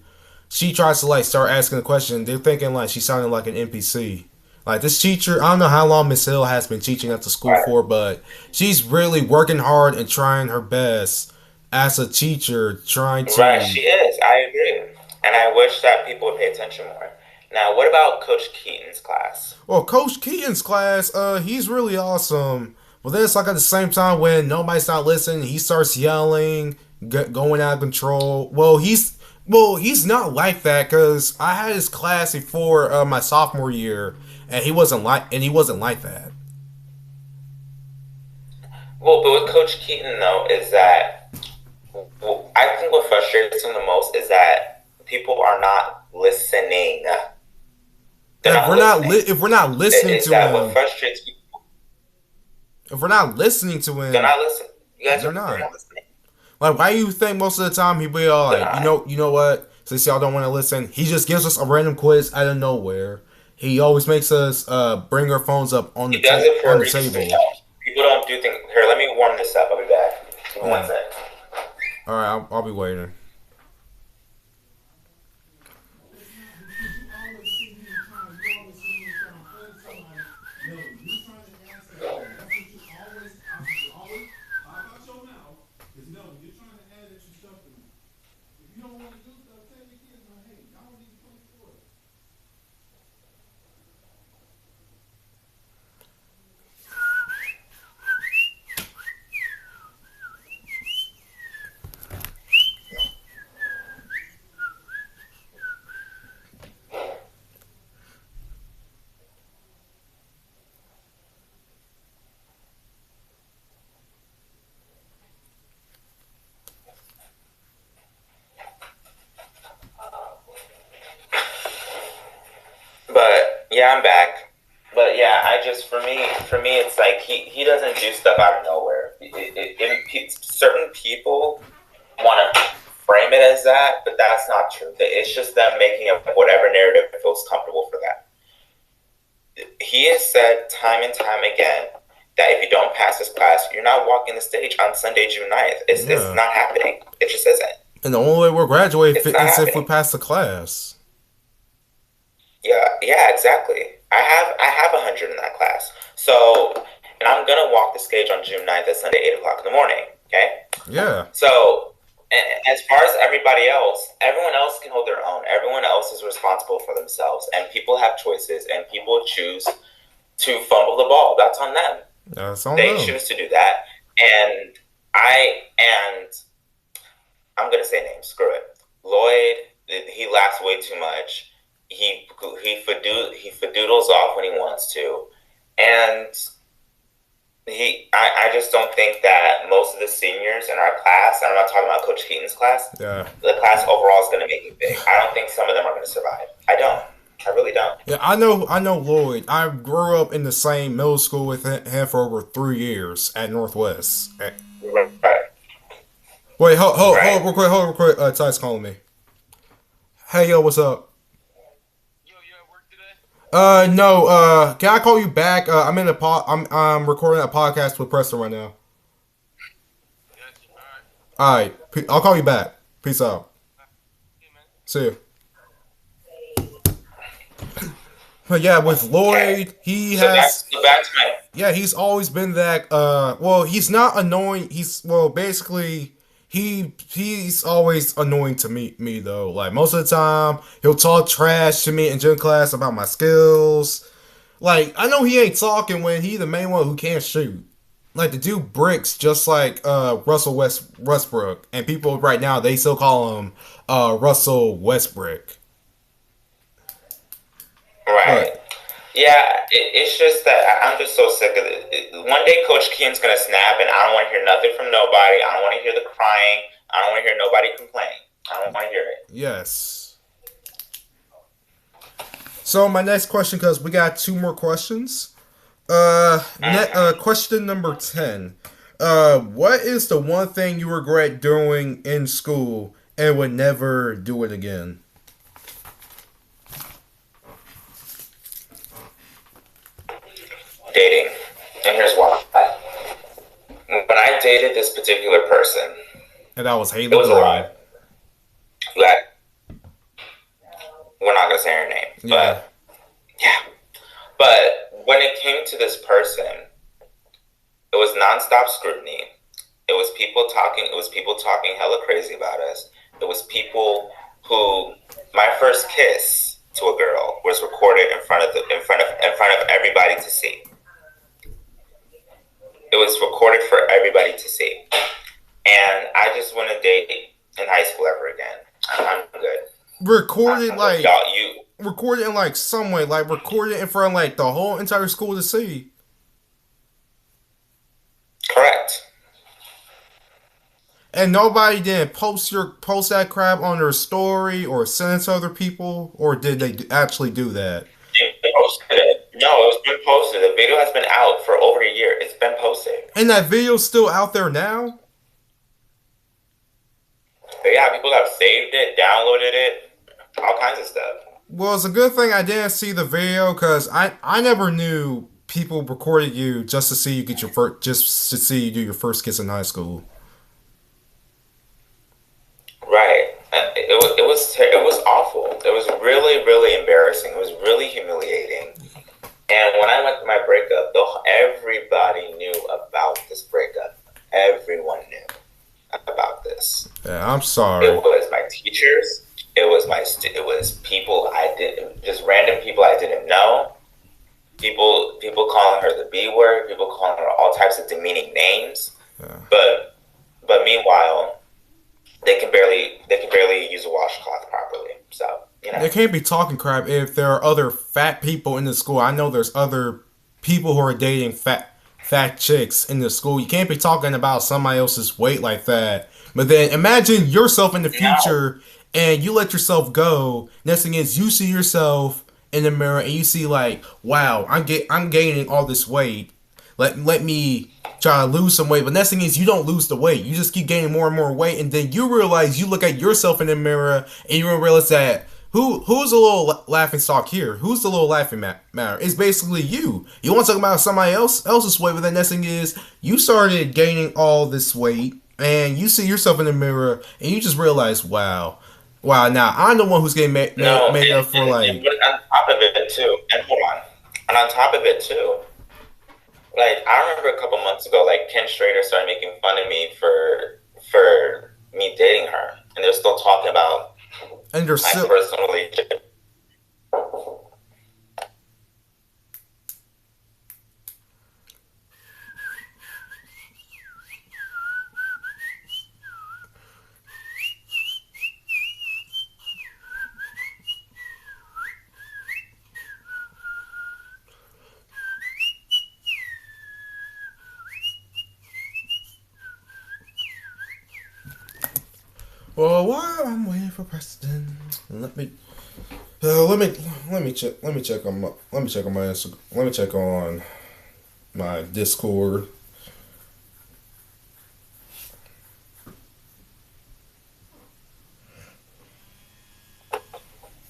she tries to like start asking a question. They're thinking like she's sounding like an NPC. Like this teacher, I don't know how long Miss Hill has been teaching at the school Right. for, but she's really working hard and trying her best as a teacher, trying Right, to. she is. I agree. And I wish that people would pay attention more. Now, what about Coach Keaton's class? Well, Coach Keaton's class, he's really awesome. But then it's like at the same time when nobody's not listening, he starts yelling, going out of control. He's not like that because I had his class before my sophomore year, and he wasn't like that. Well, but with Coach Keaton, though, is that I think what frustrates him the most is that people are not listening. They're not listening. If we're not listening It's to that what him, frustrates people. if we're not listening to They're him, not listening. You guys they're are they're not. not listening. Like, why do you think most of the time he be all They're like, not. you know what? Since y'all don't want to listen, he just gives us a random quiz out of nowhere. He always makes us bring our phones up He does it for on a the reason. table. People don't do things. Here, let me warm this up. I'll be back. Give me one Yeah. second. All right, I'll be waiting. But yeah, I'm back. But yeah, I just for me, it's like he doesn't do stuff out of nowhere. Certain people want to frame it as that, but that's not true. It's just them making up whatever narrative feels comfortable for them. He has said time and time again that if you don't pass this class, you're not walking the stage on Sunday, June 9th. It's Yeah, not happening. It just isn't. and the only way we'll graduate It's not is if we happening. pass the class. Yeah, yeah, exactly. I have 100 in that class. So, and I'm gonna walk the stage on June 9th at Sunday, 8 o'clock in the morning. Okay. Yeah, So, as far as everybody else, everyone else can hold their own. Everyone else is responsible for themselves, and people have choices, and people choose to fumble the ball. That's on them. that's on They them. choose to do that, and and I'm gonna say names. Screw it. Lloyd, he laughs way too much. He fadoodles off when he wants to, and I just don't think that most of the seniors in our class, and I'm not talking about Coach Keaton's class, Yeah, the class overall is going to make it big. I don't think some of them are going to survive. I don't. I really don't. yeah. I know Lloyd. I grew up in the same middle school with him for over 3 years at Northwest. Right. Wait, Right. hold real quick. Ty's calling me. Hey, yo, what's up? Yo, you at work today? No. Can I call you back? I'm recording a podcast with Preston right now. Gotcha. Alright. All right, I'll call you back. Peace out. Hey, man. See you. But yeah, with Okay. Lloyd, he So has that's my yeah, he's always been that well, he's not annoying. Basically he's always annoying to me though. Like most of the time, he'll talk trash to me in gym class about my skills. Like I know he ain't talking when he the main one who can't shoot. Like the dude bricks just like Westbrook, and people right now they still call him Russell Westbrook. right. But Yeah, it's just that I'm just so sick of it. One day Coach Keaton's going to snap, and I don't want to hear nothing from nobody. I don't want to hear the crying. I don't want to hear nobody complain. I don't want to hear it. yes. So my next question, because we got two more questions. Mm-hmm. Question number 10. What is the one thing you regret doing in school and would never do it again? Dating. And here's why. When I dated this particular person, And that was it Haley was a lot. Green. Like, we're not gonna say her name, Yeah. but yeah. But when it came to this person, it was nonstop scrutiny. It was people talking. It was people talking hella crazy about us. It was people who my first kiss to a girl was recorded in front of everybody to see. It was recorded for everybody to see, and I just want to date in high school ever again. I'm good. Recorded I'm good. like Y'all, you recorded in like some way, like recorded in front of like the whole entire school to see. correct? And nobody did post that crap on their story or send it to other people, or did they actually do that? They posted it. No, it's been posted. The video has been out for over a year. It's been posted. And that video's still out there now. But yeah, people have saved it, downloaded it, all kinds of stuff. Well, it's a good thing I didn't see the video because I never knew people recorded you just to see you get your first just to see you do your first kiss in high school. Right. It was awful. It was really really embarrassing. It was really humiliating. And when I went through my breakup, though, everybody knew about this breakup. Everyone knew about this. Yeah, I'm It sorry. was my teachers. It was people I didn't, just random people I didn't know. People calling her the B word. People calling her all types of demeaning names. Yeah. But meanwhile, they can barely use a washcloth properly. So you know. They can't be talking crap if there are other fat people in the school. I know there's other people who are dating fat chicks in the school. You can't be talking about somebody else's weight like that. But then imagine yourself in the No. future and you let yourself go. Next thing is you see yourself in the mirror and you see like, wow, I'm gaining all this weight. Let me try to lose some weight. But next thing is you don't lose the weight. You just keep gaining more and more weight, and then you realize you look at yourself in the mirror and you realize that who's the little laughing stock here? Who's the little laughing matter? It's basically you. You want to talk about somebody else's weight, but the next thing is you started gaining all this weight, and you see yourself in the mirror and you just realize, wow, wow. Now I'm the one who's getting No, made up for and like. but on top of it too, and hold on, and on top of it too, like I remember a couple months ago, like Ken Strader started making fun of me for me dating her, and they're still talking about And they're my still. personal relationship. Well, while I'm waiting for Preston, let me let me check on my Instagram. Let me check on my Discord.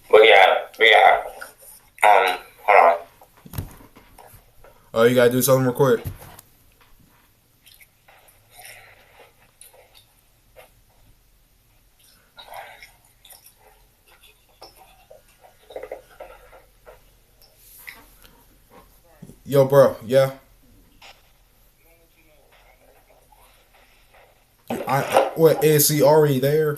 But yeah. Hold on. Oh, you gotta do something real quick. Yo, bro. Yeah. I what is he already there?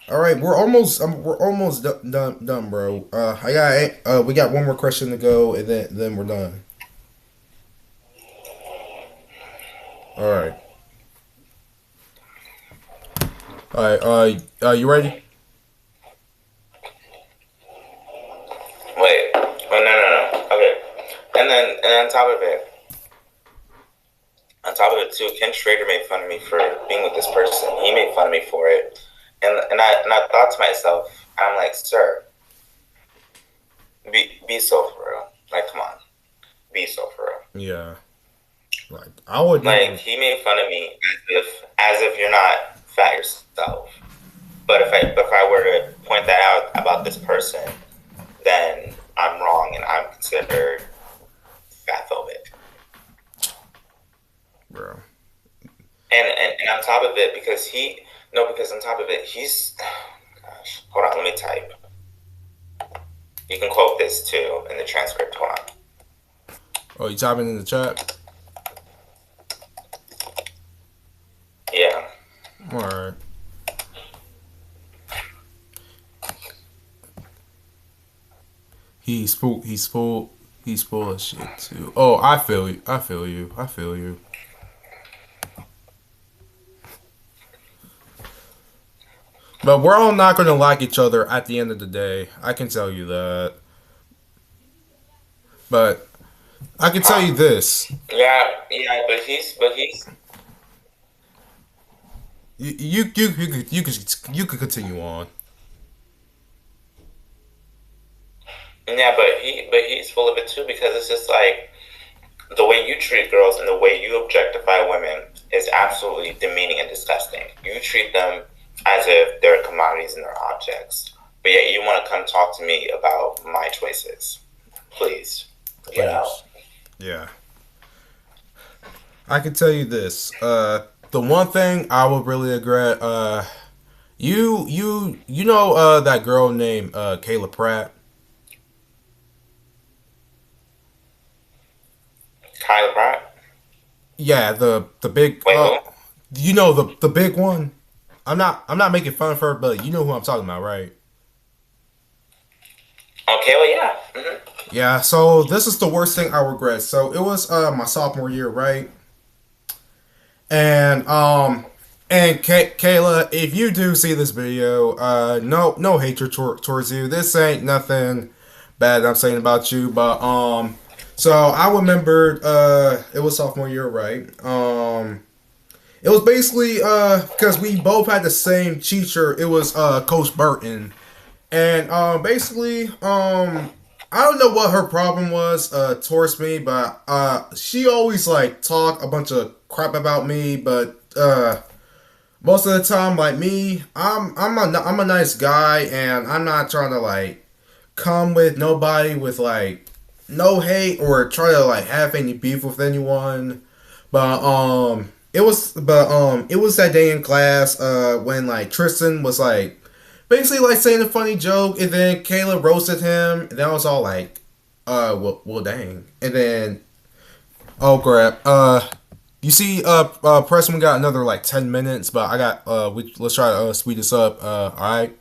All right, we're almost done, bro. We got one more question to go, and then we're done. All right. All right. You ready? Wait. Oh no. Okay. And on top of it too, Ken Schrader made fun of me for being with this person. He made fun of me for it. And I thought to myself, I'm like, sir, be so for real. Like, come on, be so for real. Yeah. Like I would Like never. he made fun of me as if you're not fat yourself. But if I were to point that out about this person, then I'm wrong and I'm considered fat phobic. Bro. And on top of it, because he no, because on top of it, he's gosh. Hold on, let me type. You can quote this too in the transcript. Hold on. Oh, you typing in the chat? Yeah. All right. He's full. He's full. He's full of shit too. Oh, I feel you. I feel you. I feel you. But we're all not gonna like each other at the end of the day. I can tell you that. But I can tell you this. Yeah, but he's You could continue on. yeah, but he's full of it too because it's just like the way you treat girls and the way you objectify women is absolutely demeaning and disgusting. You treat them as if they're commodities and they're objects. But yet you want to come talk to me about my choices. Please. Get out. Please. Yeah. I can tell you this. The one thing I would really regret. You know that girl named Kayla Pratt. Kyle Pratt? Yeah, the big. Wait, who? You know the big one. I'm not making fun of her, but you know who I'm talking about, right? Okay, well, yeah. Yeah. So this is the worst thing I regret. So it was my sophomore year, right? And Kayla, if you do see this video, no hatred towards you. This ain't nothing bad I'm saying about you, but so I remembered it was sophomore year, right? It was basically because we both had the same teacher. It was Coach Burton, and basically I don't know what her problem was towards me, but she always like talk a bunch of crap about me, but most of the time, like me, I'm a nice guy, and I'm not trying to like come with nobody with like no hate or try to like have any beef with anyone. But it was that day in class when like Tristan was like basically like saying a funny joke, and then Kayla roasted him, and then I was all like, well dang, and then oh crap, you see, Preston, we got another like 10 minutes, but I got let's try to speed this up. All right.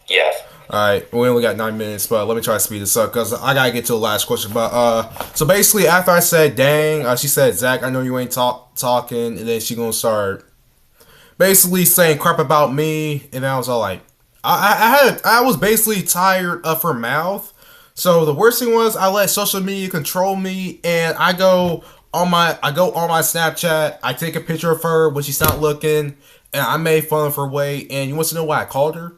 Yes. All right, we only got 9 minutes, but let me try to speed this up because I gotta get to the last question. But so basically, after I said "dang," she said, "Zach, I know you ain't talking," and then she gonna start basically saying crap about me, and I was all like, I was basically tired of her mouth. So the worst thing was I let social media control me, and I go on my Snapchat, I take a picture of her when she's not looking, and I made fun of her weight. And you want to know what I called her?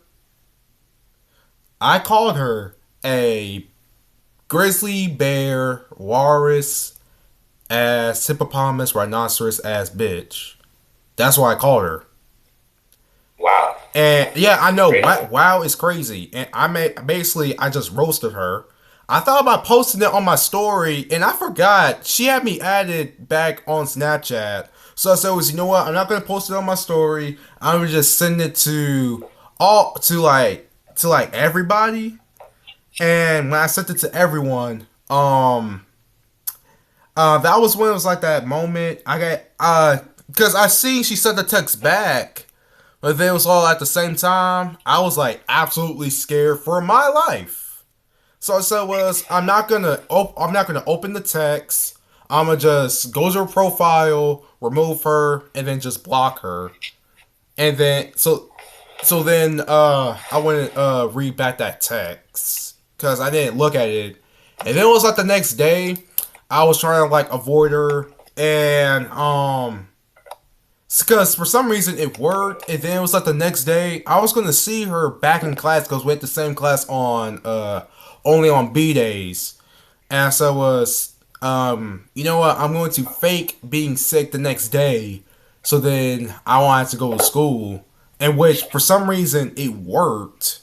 I called her a grizzly bear, walrus ass, hippopotamus, rhinoceros ass bitch. That's what I called her. Wow. And yeah, I know. Crazy. Wow is crazy. And I just roasted her. I thought about posting it on my story, and I forgot she had me added back on Snapchat. So I said, you know what? I'm not gonna post it on my story. I'm gonna just send it to all to like everybody. And when I sent it to everyone, that was when it was like that moment. I got because I seen she sent the text back, but then it was all at the same time. I was like absolutely scared for my life. So I said was I'm not gonna open the text. I'm gonna just go to her profile, remove her, and then just block her. And then so then I went and read back that text because I didn't look at it. And then it was like the next day I was trying to like avoid her, and Because for some reason it worked, and then it was like the next day I was gonna see her back in class because we had the same class on only on B days, and so it was you know what, I'm going to fake being sick the next day, so then I won't have to go to school, and which for some reason it worked,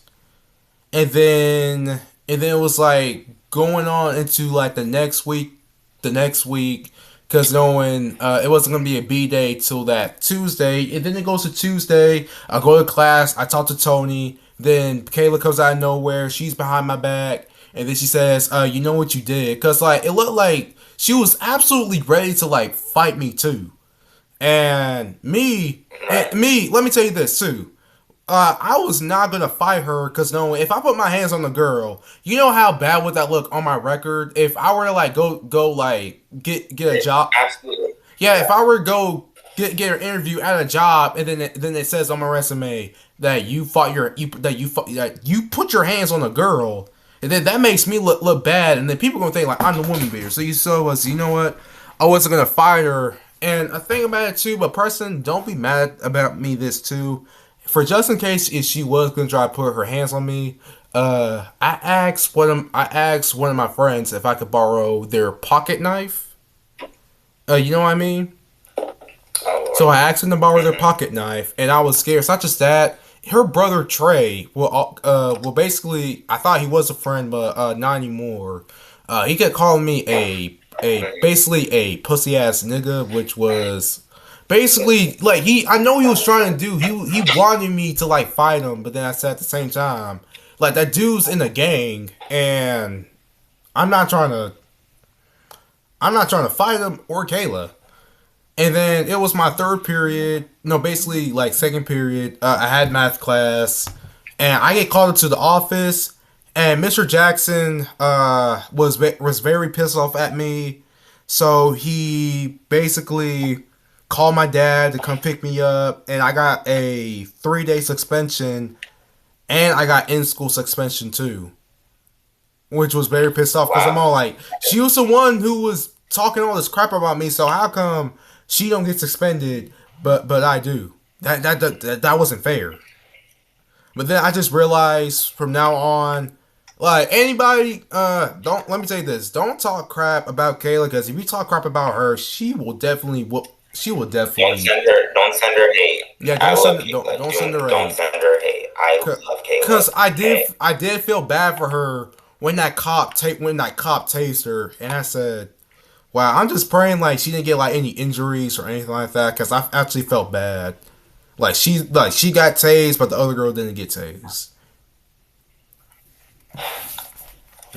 and then it was like going on into like the next week, because knowing it wasn't gonna be a B day till that Tuesday, and then it goes to Tuesday. I go to class, I talk to Tony, then Kayla comes out of nowhere, she's behind my back, and then she says, "You know what you did?" Because like it looked like she was absolutely ready to like fight me too, and me, let me tell you this too. I was not gonna fight her because no, if I put my hands on the girl, you know how bad would that look on my record? If I were to like go like get a job, Absolutely. yeah. If Yeah. I were to go get an interview at a job, and then it says on my resume that you put your hands on a girl, and then that makes me look bad, and then people gonna think like I'm the woman beater. You know what? I wasn't gonna fight her, and a thing about it too. But person, don't be mad about me this too. For just in case if she was gonna try to put her hands on me, I asked one of my friends if I could borrow their pocket knife. You know what I mean? Oh So Lord. I asked him to borrow their pocket knife, and I was scared. It's not just that. Her brother Trey well basically I thought he was a friend, but not anymore. He kept calling me a basically a pussy ass nigga, which was basically like I know he was trying to do he wanted me to like fight him, but then I said at the same time like that dude's in a gang, and I'm not trying to I'm not trying to fight him or Kayla. And then it was my third period. No, basically like second period. I had math class, and I get called into the office. And Mr. Jackson was very pissed off at me, so he basically called my dad to come pick me up, and I got a 3 day suspension, and I got in school suspension too, which was very pissed off because I'm Wow. all like, she was the one who was talking all this crap about me, so how come she don't get suspended, but I do? That wasn't fair. But then I just realized from now on, like anybody, don't let me say this: don't talk crap about Kayla, because if you talk crap about her, she will Don't definitely, send her. Don't send her hate. yeah. I Don't love send Kayla. don't send her Don't a, send her hate. I love Kayla. cause I did Okay. I did feel bad for her when that cop tased her, and I said, wow, I'm just praying like she didn't get like any injuries or anything like that, because I actually felt bad. Like she got tased, but the other girl didn't get tased.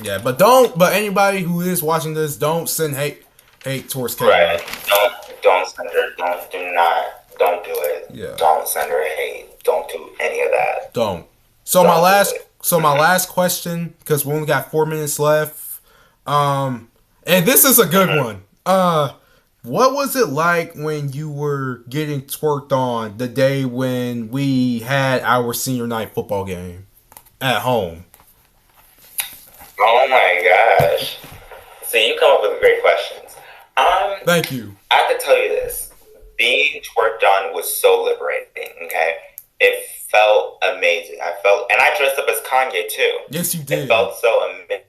Yeah, but anybody who is watching this, don't send hate towards Right. Kayla. Don't send her. Do not. Don't do it. Yeah, Don't send her hate. Don't do any of that. don't. So my Don't do last it. so my last question, because we only got 4 minutes left. And this is a good one. What was it like when you were getting twerked on the day when we had our senior night football game at home? Oh my gosh. See, you come up with great questions. Thank you. I have to tell you this. Being twerked on was so liberating, okay? It felt amazing. And I dressed up as Kanye too. Yes, you It did. felt so amazing.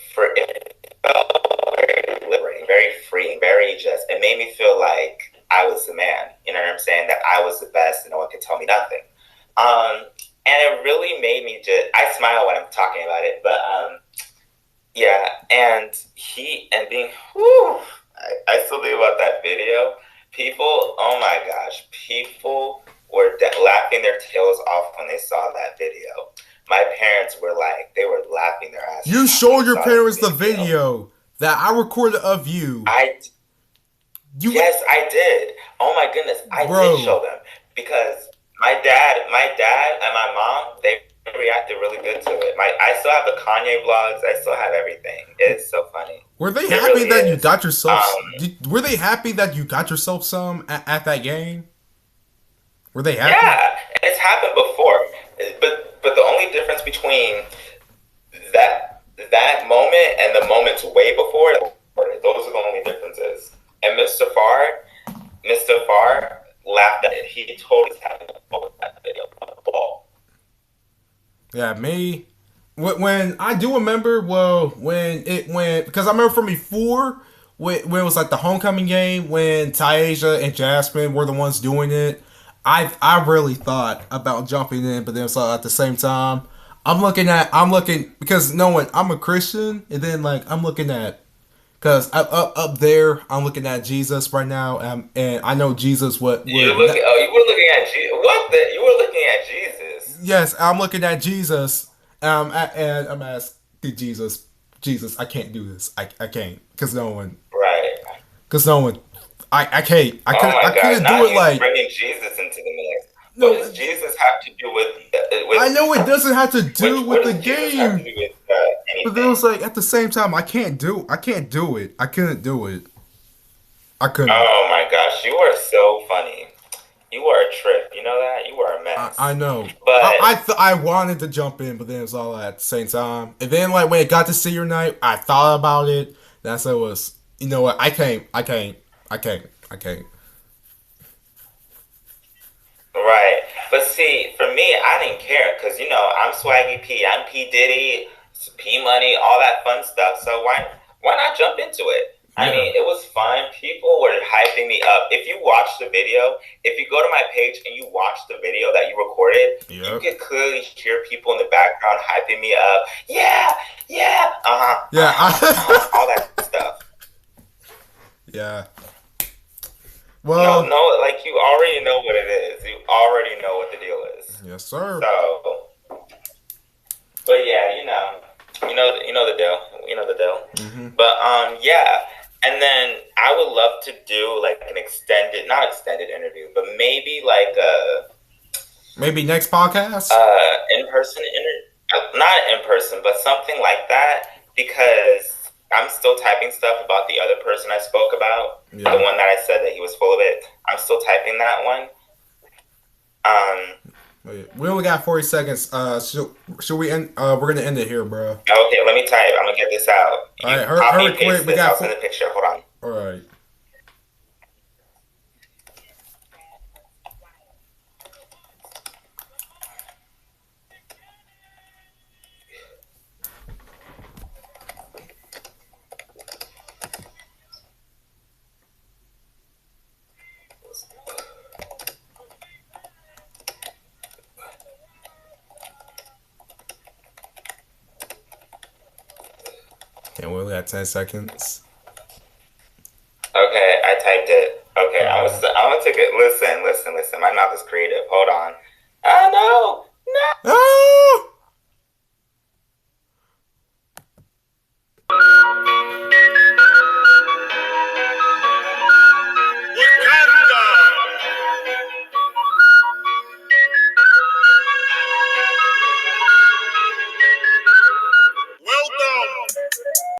It felt very liberating, very freeing, very just. It made me feel like I was the man. You know what I'm saying? That I was the best and no one could tell me nothing. And it really made me just. I smile when I'm talking about it, but yeah. And being. Whew, I still think about that video. People, oh my gosh, people were laughing their tails off when they saw that video. My parents were like, they were laughing their asses You off when showed they your saw parents the that video that I recorded of you. You, Yes, I did. Oh my goodness, I bro. did show them because my dad and my mom, they reacted really good to it. I still have the Kanye vlogs. I still have everything. It's so funny. Were they It happy really that you is. got yourself? Um, Were they happy that you got yourself some at that game? Were they happy? Yeah, it's happened before, but the only difference between that moment and the moments way before, those are the only differences. And Mr. totally is having a ball with that video. A ball. Yeah, me. When I do remember, well, when it went, because I remember from before when it was like the homecoming game when Taisha and Jasmine were the ones doing it. I really thought about jumping in, but then so at the same time, I'm looking because knowing I'm a Christian, and then like I'm looking at because up there I'm looking at Jesus right now, and I know Jesus You would looking? Oh, you were looking at Jesus. What the? You were looking at Jesus. yes, I'm looking at Jesus. And I'm asking Jesus, Jesus, I can't do this. I can't because no one, Right. because no one, I can't. Oh I my God! couldn't do Now it you like bringing Jesus into the mix. What no. does Jesus have to do with I know it doesn't have to do which? with What the does Jesus have to game, do with but then it anything? was like at the same time I can't do it. I couldn't do it. I couldn't. Oh my gosh! You are so funny. You are a trip. You know that? You are a I mess. know. But I wanted to jump in, but then it was all at the same time. And then like when it got to senior night, I thought about it. That's it was. You know what? I can't. right. But see, for me, I didn't care because I'm Swaggy P, I'm P Diddy, P Money, all that fun stuff. So why not jump into it? I Yeah. mean, it was fun. People were hyping me up. If you watch the video, if you go to my page and you watch the video that you recorded, you Yep. could clearly hear people in the background hyping me up. Yeah, yeah, Yeah. all that stuff. Yeah. No, Well. no, like you already know what it is. You already know what the deal is. Yes, sir. So, but yeah, you know the deal. You know the deal. Hmm. But yeah. And then I would love to do like an not extended interview, but maybe like a Maybe next podcast. in person not in person, but something like that because I'm still typing stuff about the other person I spoke about, the Yeah. one that I said that he was full of it. I'm still typing that one. Um, Wait, we only got 40 seconds. Should we end? We're gonna end it here, bro. okay, let me type. I'm gonna get this out. All You right, copy hurry and quick. paste We this. got I'll send a picture. Hold on. All right. And we only got 10 seconds. Okay, I typed it. Okay, All I'm right. gonna take it. Listen. My mouth is creative. Hold on. Oh no, no. Ah!